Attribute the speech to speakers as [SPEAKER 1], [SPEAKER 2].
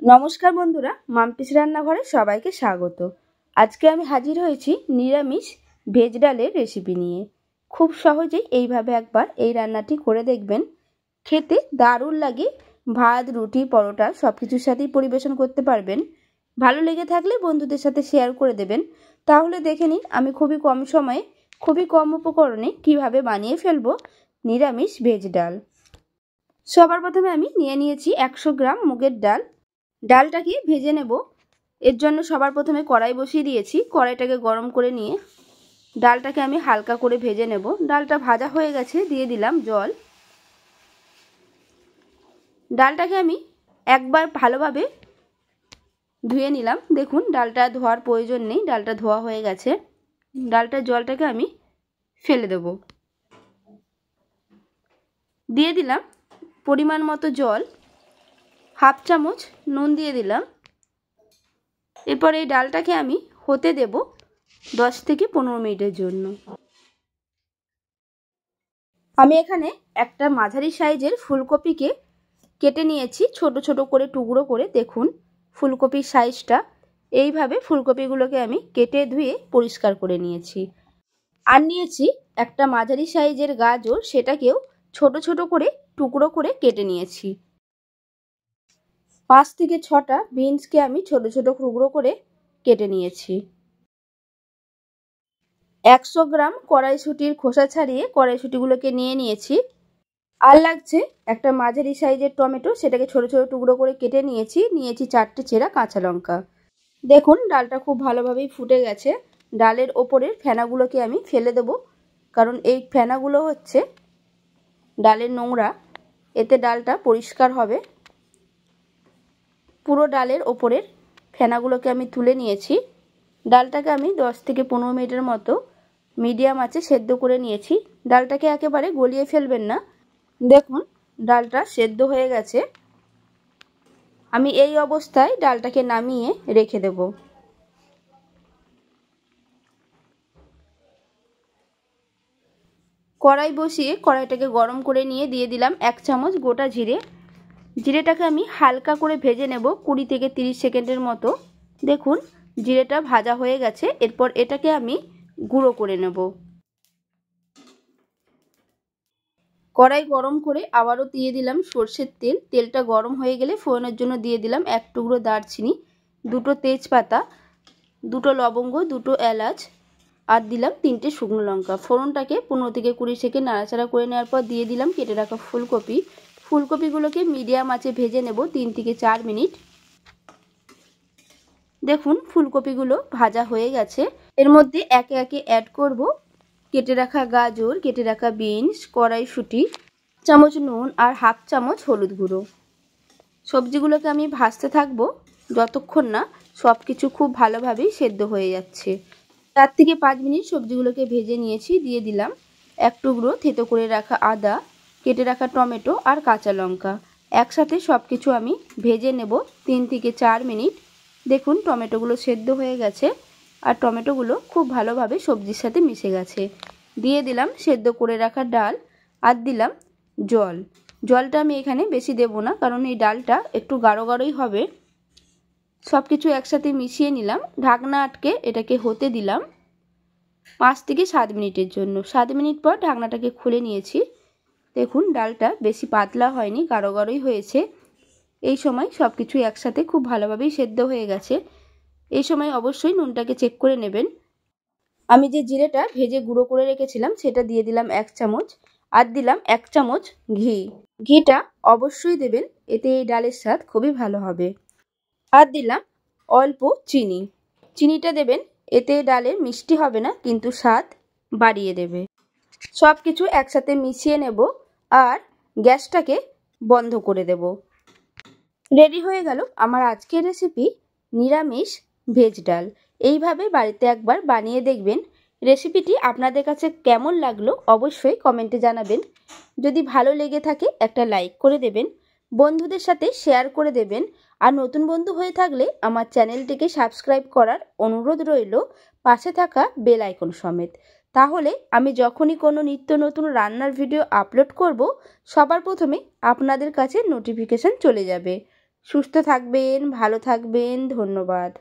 [SPEAKER 1] নমস্কার বন্ধুরা, মাম্পিস রান্নাঘরে সবাইকে স্বাগত। আজকে আমি হাজির হয়েছি নিরামিষ ভেজ ডালের রেসিপি নিয়ে। খুব সহজেই এইভাবে একবার এই রান্নাটি করে দেখবেন, খেতে দারুণ লাগে। ভাত, রুটি, পরোটা সব কিছুর সাথেই পরিবেশন করতে পারবেন। ভালো লেগে থাকলে বন্ধুদের সাথে শেয়ার করে দেবেন। তাহলে দেখে নিন আমি খুবই কম সময়ে, খুবই কম উপকরণে কিভাবে বানিয়ে ফেলবো নিরামিষ ভেজ ডাল। সবার প্রথমে আমি নিয়েছি 100 গ্রাম মুগের ডাল। ডালটাকে ভেজে নেব। এর জন্য সবার প্রথমে কড়াই বসিয়ে দিয়েছি। কড়াইটাকে গরম করে নিয়ে ডালটাকে আমি হালকা করে ভেজে নেব। ডালটা ভাজা হয়ে গেছে, দিয়ে দিলাম জল। ডালটাকে আমি একবার ভালোভাবে ধুয়ে নিলাম। দেখুন, ডালটা ধোয়ার প্রয়োজন নেই, ডালটা ধোয়া হয়ে গেছে। ডালটার জলটাকে আমি ফেলে দেব। দিয়ে দিলাম পরিমাণ মতো জল, হাফ চামচ নুন দিয়ে দিলাম। এরপর এই ডালটাকে আমি হতে দেব 10 থেকে 15 মিনিটের জন্য। আমি এখানে একটা মাঝারি সাইজের ফুলকপিকে কেটে নিয়েছি ছোট ছোট করে টুকরো করে। দেখুন ফুলকপির সাইজটা। এইভাবে ফুলকপিগুলোকে আমি কেটে ধুয়ে পরিষ্কার করে নিয়েছি। আর নিয়েছি একটা মাঝারি সাইজের গাজর, সেটাকেও ছোট ছোট করে টুকরো করে কেটে নিয়েছি। 5 থেকে 6টা বিনসকে আমি ছোট ছোট টুকরো করে কেটে নিয়েছি। 100 গ্রাম কড়াইশুঁটির খোসা ছাড়িয়ে কড়াইশুঁটিগুলোকে নিয়ে নিয়েছি। আর লাগছে একটা মাঝারি সাইজের টমেটো, সেটাকে ছোট ছোট টুকরো করে কেটে নিয়েছি। 4টে চেরা কাঁচা লঙ্কা। দেখুন ডালটা খুব ভালোভাবেই ফুটে গেছে। ডালের ওপরের ফেনাগুলোকে আমি ফেলে দেব, কারণ এই ফেনাগুলো হচ্ছে ডালের নোংরা। এতে ডালটা পরিষ্কার হবে। পুরো ডালের ওপরের ফেনাগুলোকে আমি তুলে নিয়েছি। ডালটাকে আমি 10 থেকে 15 মিনিটের মতো মিডিয়াম আঁচে সেদ্ধ করে নিয়েছি। ডালটাকে একেবারে গলিয়ে ফেলবেন না। দেখুন ডালটা সেদ্ধ হয়ে গেছে। আমি এই অবস্থায় ডালটাকে নামিয়ে রেখে দেব। কড়াই বসিয়ে কড়াইটাকে গরম করে নিয়ে দিয়ে দিলাম 1 চামচ গোটা জিরে। জিরেটাকে আমি হালকা করে ভেজে নেব 20 থেকে 30 সেকেন্ডের মতো। দেখুন জিরেটা ভাজা হয়ে গেছে। এরপর এটাকে আমি গুঁড়ো করে নেব। কড়াই গরম করে আবারও দিয়ে দিলাম সর্ষের তেল। তেলটা গরম হয়ে গেলে ফোড়নের জন্য দিয়ে দিলাম 1 টুকরো দারচিনি, 2টো তেজপাতা, 2টো লবঙ্গ, 2টো এলাচ, আর দিলাম 3টে শুকনো লঙ্কা। ফোড়নটাকে 15 থেকে 20 সেকেন্ড নাড়াচাড়া করে নেওয়ার পর দিয়ে দিলাম কেটে রাখা ফুলকপি। ফুলকপিগুলোকে মিডিয়াম আঁচে ভেজে নেব 3 থেকে 4 মিনিট। দেখুন ফুলকপিগুলো ভাজা হয়ে গেছে। এর মধ্যে একে একে অ্যাড করব কেটে রাখা গাজর, কেটে রাখা বিনস, কড়াইশুঁটি, চামচ নুন আর হাফ চামচ হলুদ গুঁড়ো। সবজিগুলোকে আমি ভাজতে থাকবো যতক্ষণ না সব কিছু খুব ভালোভাবেই সেদ্ধ হয়ে যাচ্ছে। 4 থেকে 5 মিনিট সবজিগুলোকে ভেজে নিয়েছি। দিয়ে দিলাম 1 টুকরো থেতো করে রাখা আদা, কেটে রাখা টমেটো আর কাঁচা লঙ্কা। একসাথে সব কিছু আমি ভেজে নেব 3 থেকে 4 মিনিট। দেখুন টমেটোগুলো সেদ্ধ হয়ে গেছে আর টমেটোগুলো খুব ভালোভাবে সবজির সাথে মিশে গেছে। দিয়ে দিলাম সেদ্ধ করে রাখা ডাল আর দিলাম জল। জলটা আমি এখানে বেশি দেব না, কারণ এই ডালটা একটু গাঢ় গাঢ়ই হবে। সব কিছু একসাথে মিশিয়ে নিলাম। ঢাকনা আটকে এটাকে হতে দিলাম 5 থেকে 7 মিনিটের জন্য। 7 মিনিট পর ঢাকনাটাকে খুলে নিয়েছি। দেখুন ডালটা বেশি পাতলা হয়নি, গাঢ় গাঢ়ই হয়েছে। এই সময় সব কিছু একসাথে খুব ভালোভাবেই সেদ্ধ হয়ে গেছে। এই সময় অবশ্যই নুনটাকে চেক করে নেবেন। আমি যে জিরেটা ভেজে গুঁড়ো করে রেখেছিলাম সেটা দিয়ে দিলাম 1 চামচ, আর দিলাম 1 চামচ ঘি। ঘিটা অবশ্যই দেবেন, এতে এই ডালের স্বাদ খুবই ভালো হবে। আর দিলাম অল্প চিনি। চিনিটা দেবেন, এতে ডালের মিষ্টি হবে না, কিন্তু স্বাদ বাড়িয়ে দেবে। সব কিছু একসাথে মিশিয়ে নেব আর গ্যাসটাকে বন্ধ করে দেব। রেডি হয়ে গেল আমার আজকের রেসিপি নিরামিষ ভেজ ডাল। এইভাবে বাড়িতে একবার বানিয়ে দেখবেন। রেসিপিটি আপনাদের কাছে কেমন লাগলো অবশ্যই কমেন্টে জানাবেন। যদি ভালো লেগে থাকে একটা লাইক করে দেবেন, বন্ধুদের সাথে শেয়ার করে দেবেন। আর নতুন বন্ধু হয়ে থাকলে আমার চ্যানেলটিকে সাবস্ক্রাইব করার অনুরোধ রইল, পাশে থাকা বেল আইকন সমেত। তাহলে আমি যখনই কোনো নিত্য নতুন রান্নার ভিডিও আপলোড করব, সবার প্রথমে আপনাদের কাছে নোটিফিকেশন চলে যাবে। সুস্থ থাকবেন, ভালো থাকবেন। ধন্যবাদ।